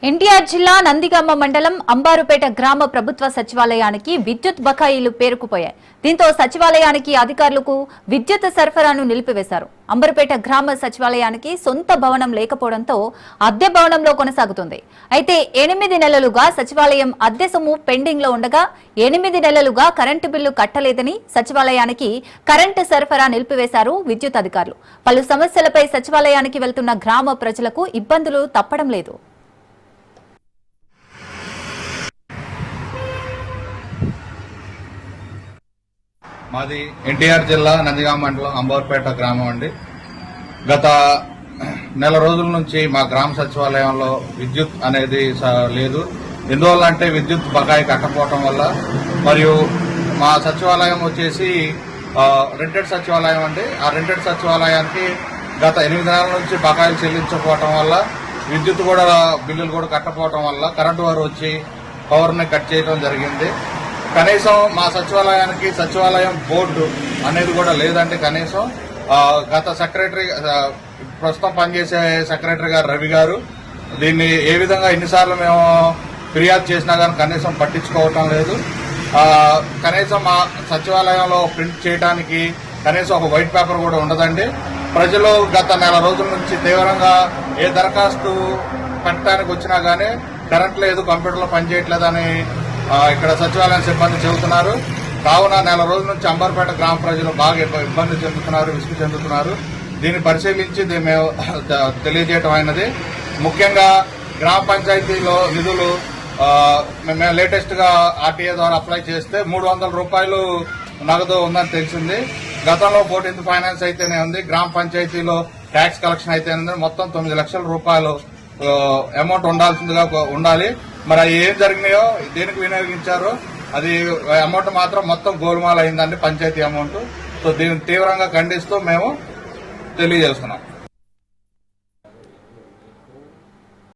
ఎన్టీఆర్ జిల్లా నందిగామ మండలం అంబారుపేట గ్రామ ప్రభుత్వ సచివాలయానికి విద్యుత్ బకాయిలు పేరుకుపోయాయి. దీంతో సచివాలయానికి అధికారులకు విద్యుత్ సరఫరాను నిలిపివేశారు. అంబారుపేట గ్రామ సచివాలయానికి సొంత భవనం లేకపోవడంతో అద్దె భవనంలో కొనసాగుతుంది. అయితే 8 నెలలుగా సచివాలయం అద్దె సొమ్ము పెండింగ్ లో ఉండగా 8 నెలలుగా కరెంటు బిల్లు కట్టలేదని సచివాలయానికి కరెంటు సరఫరా నిలిపివేశారు విద్యుత్ అధికారులు. పలు సమస్యలపై సచివాలయానికి వెళ్తున్న గ్రామ ప్రజలకు ఇబ్బందులు తప్పడం లేదు. మాది ఎన్టీఆర్ జిల్లా నందిగామ మండలం అంబారుపేట గ్రామం అండి. గత నెల రోజుల నుంచి మా గ్రామ సచివాలయంలో విద్యుత్ అనేది లేదు. ఎందువల్ల అంటే విద్యుత్ బకాయి కట్టకపోవటం వల్ల, మరియు మా సచివాలయం వచ్చేసి రెంటెడ్ సచివాలయం అండి. ఆ రెంటెడ్ సచివాలయానికి గత 8 నెలల నుంచి బకాయిలు చెల్లించకపోవటం వల్ల, విద్యుత్ కూడా బిల్లులు కూడా కట్టకపోవటం వల్ల కరెంటు వారు వచ్చి పవర్ని కట్ చేయడం జరిగింది. కనీసం మా సచివాలయానికి సచివాలయం బోర్డు అనేది కూడా లేదంటే కనీసం గత సెక్రటరీ, ప్రస్తుతం పనిచేసే సెక్రటరీ గారు రవి గారు దీన్ని ఏ విధంగా ఎన్నిసార్లు మేము ఫిర్యాదు చేసినా కానీ కనీసం పట్టించుకోవటం లేదు. కనీసం మా సచివాలయంలో ప్రింట్ చేయడానికి కనీసం ఒక వైట్ పేపర్ కూడా ఉండదండి. ప్రజలు గత నెల రోజుల నుంచి తీవ్రంగా ఏ దరఖాస్తు పెట్టడానికి వచ్చినా కానీ కరెంట్ లేదు, కంప్యూటర్లో పనిచేయట్లేదని ఇక్కడ సచివాలయం సిబ్బంది చెబుతున్నారు. కావున నెల రోజుల నుంచి అంబారుపేట గ్రామ ప్రజలు బాగా ఇబ్బంది చెందుతున్నారు, విసుగు చెందుతున్నారు. దీన్ని పరిశీలించి మేము తెలియజేయటం అయినది. ముఖ్యంగా గ్రామ పంచాయతీలో నిధులు మేము లేటెస్ట్ గా ఆర్టీఏ ద్వారా అప్లై చేస్తే 300 రూపాయలు నగదు ఉందని తెలిసింది. గతంలో 14th ఫైనాన్స్ అయితేనే ఉంది, గ్రామ పంచాయతీలో ట్యాక్స్ కలెక్షన్ అయితేనే మొత్తం 9 లక్షల రూపాయలు అమౌంట్ ఉండాలి. మరి ఏం జరిగినాయో, దేనికి వినియోగించారో అది అమౌంట్ మాత్రం మొత్తం గోల్మాల్ అయిందండి, పంచాయతీ అమౌంట్. సో దీన్ని తీవ్రంగా ఖండిస్తూ మేము తెలియజేస్తున్నాం.